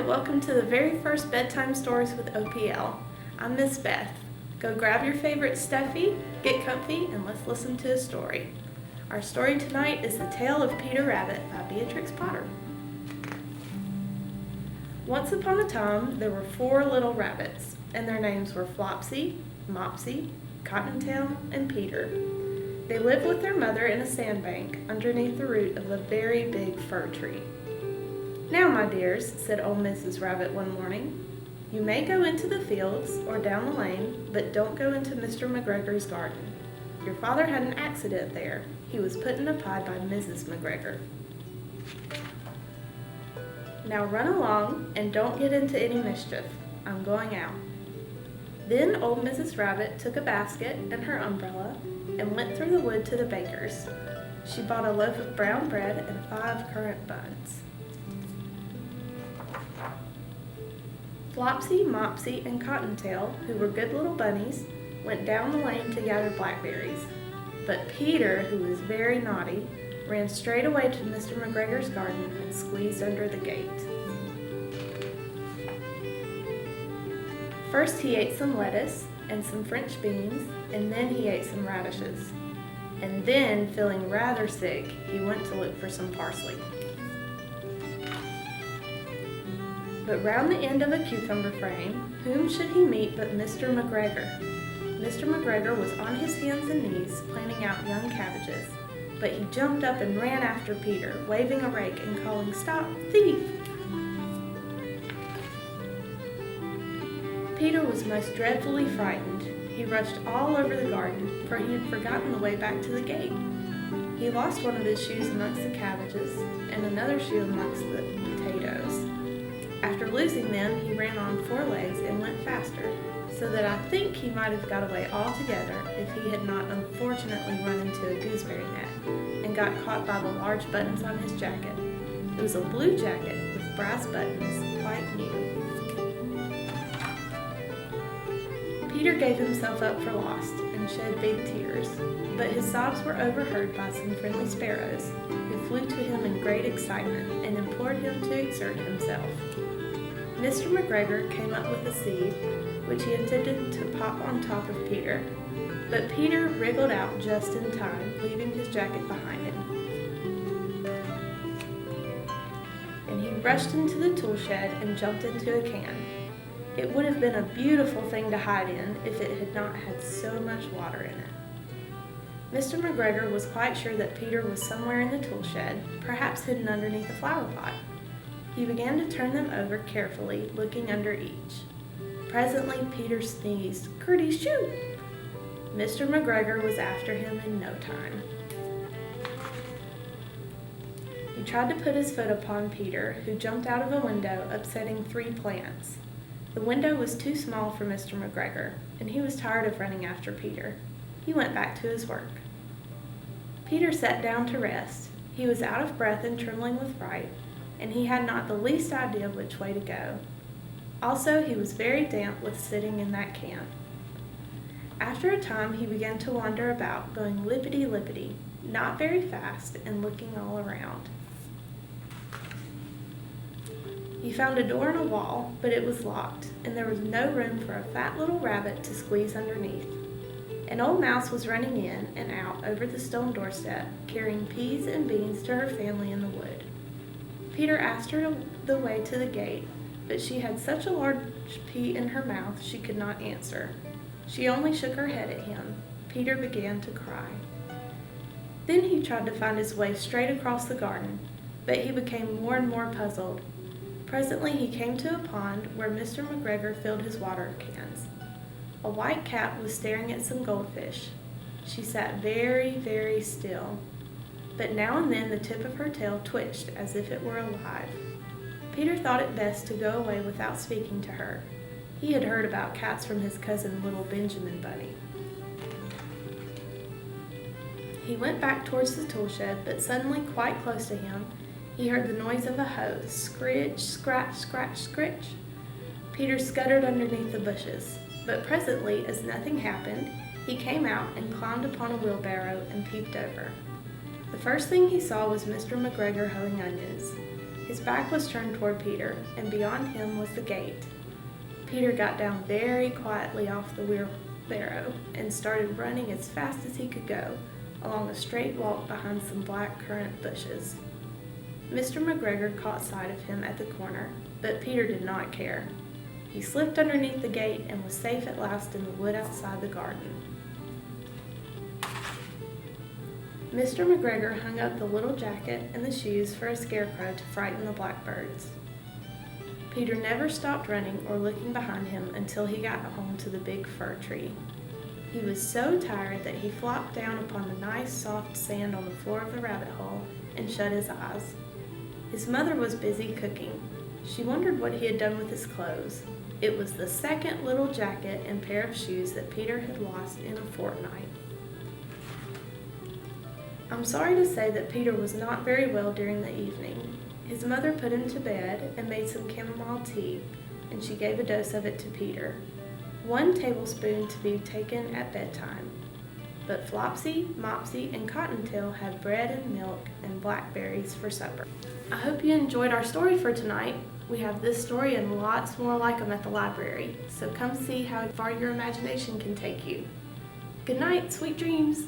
welcome to the very first Bedtime Stories with OPL. I'm Miss Beth. Go grab your favorite stuffy, get comfy, and let's listen to a story. Our story tonight is The Tale of Peter Rabbit by Beatrix Potter. Once upon a time, there were 4 little rabbits, and their names were Flopsy, Mopsy, Cottontail, and Peter. They lived with their mother in a sandbank underneath the root of a very big fir tree. "Now, my dears," said old Mrs. Rabbit one morning, "you may go into the fields or down the lane, but don't go into Mr. McGregor's garden. Your father had an accident there. He was put in a pie by Mrs. McGregor. Now run along and don't get into any mischief. I'm going out." Then old Mrs. Rabbit took a basket and her umbrella and went through the wood to the baker's. She bought a loaf of brown bread and 5 currant buns. Flopsy, Mopsy, and Cottontail, who were good little bunnies, went down the lane to gather blackberries. But Peter, who was very naughty, ran straight away to Mr. McGregor's garden and squeezed under the gate. First he ate some lettuce and some French beans, and then he ate some radishes. And then, feeling rather sick, he went to look for some parsley. But round the end of a cucumber frame, whom should he meet but Mr. McGregor? Mr. McGregor was on his hands and knees planting out young cabbages, but he jumped up and ran after Peter, waving a rake and calling, "Stop, thief!" Peter was most dreadfully frightened. He rushed all over the garden, for he had forgotten the way back to the gate. He lost one of his shoes amongst the cabbages, and another shoe amongst the potatoes. After losing them, he ran on 4 legs and went faster, so that I think he might have got away altogether if he had not unfortunately run into a gooseberry net and got caught by the large buttons on his jacket. It was a blue jacket with brass buttons, quite new. Peter gave himself up for lost and shed big tears, but his sobs were overheard by some friendly sparrows, who flew to him in great excitement and implored him to exert himself. Mr. McGregor came up with a seed, which he intended to pop on top of Peter, but Peter wriggled out just in time, leaving his jacket behind him. And he rushed into the tool shed and jumped into a can. It would have been a beautiful thing to hide in if it had not had so much water in it. Mr. McGregor was quite sure that Peter was somewhere in the tool shed, perhaps hidden underneath a flower pot. He began to turn them over carefully, looking under each. Presently, Peter sneezed, "Kerty-shoo!" Mr. McGregor was after him in no time. He tried to put his foot upon Peter, who jumped out of a window, upsetting 3 plants. The window was too small for Mr. McGregor, and he was tired of running after Peter. He went back to his work. Peter sat down to rest. He was out of breath and trembling with fright, and he had not the least idea which way to go. Also, he was very damp with sitting in that can. After a time, he began to wander about, going lippity-lippity, not very fast, and looking all around. He found a door in a wall, but it was locked, and there was no room for a fat little rabbit to squeeze underneath. An old mouse was running in and out over the stone doorstep, carrying peas and beans to her family in the wood. Peter asked her the way to the gate, but she had such a large pea in her mouth she could not answer. She only shook her head at him. Peter began to cry. Then he tried to find his way straight across the garden, but he became more and more puzzled. Presently he came to a pond where Mr. McGregor filled his water cans. A white cat was staring at some goldfish. She sat very, very still, but now and then the tip of her tail twitched as if it were alive. Peter thought it best to go away without speaking to her. He had heard about cats from his cousin, little Benjamin Bunny. He went back towards the tool shed, but suddenly, quite close to him, he heard the noise of a hoe, scritch, scratch, scratch, scritch. Peter scuttered underneath the bushes, but presently, as nothing happened, he came out and climbed upon a wheelbarrow and peeped over. The first thing he saw was Mr. McGregor hoeing onions. His back was turned toward Peter, and beyond him was the gate. Peter got down very quietly off the wheelbarrow and started running as fast as he could go along a straight walk behind some black currant bushes. Mr. McGregor caught sight of him at the corner, but Peter did not care. He slipped underneath the gate and was safe at last in the wood outside the garden. Mr. McGregor hung up the little jacket and the shoes for a scarecrow to frighten the blackbirds. Peter never stopped running or looking behind him until he got home to the big fir tree. He was so tired that he flopped down upon the nice soft sand on the floor of the rabbit hole and shut his eyes. His mother was busy cooking. She wondered what he had done with his clothes. It was the second little jacket and pair of shoes that Peter had lost in a fortnight. I'm sorry to say that Peter was not very well during the evening. His mother put him to bed and made some chamomile tea, and she gave a dose of it to Peter. 1 tablespoon to be taken at bedtime. But Flopsy, Mopsy, and Cottontail had bread and milk and blackberries for supper. I hope you enjoyed our story for tonight. We have this story and lots more like them at the library, so come see how far your imagination can take you. Good night, sweet dreams!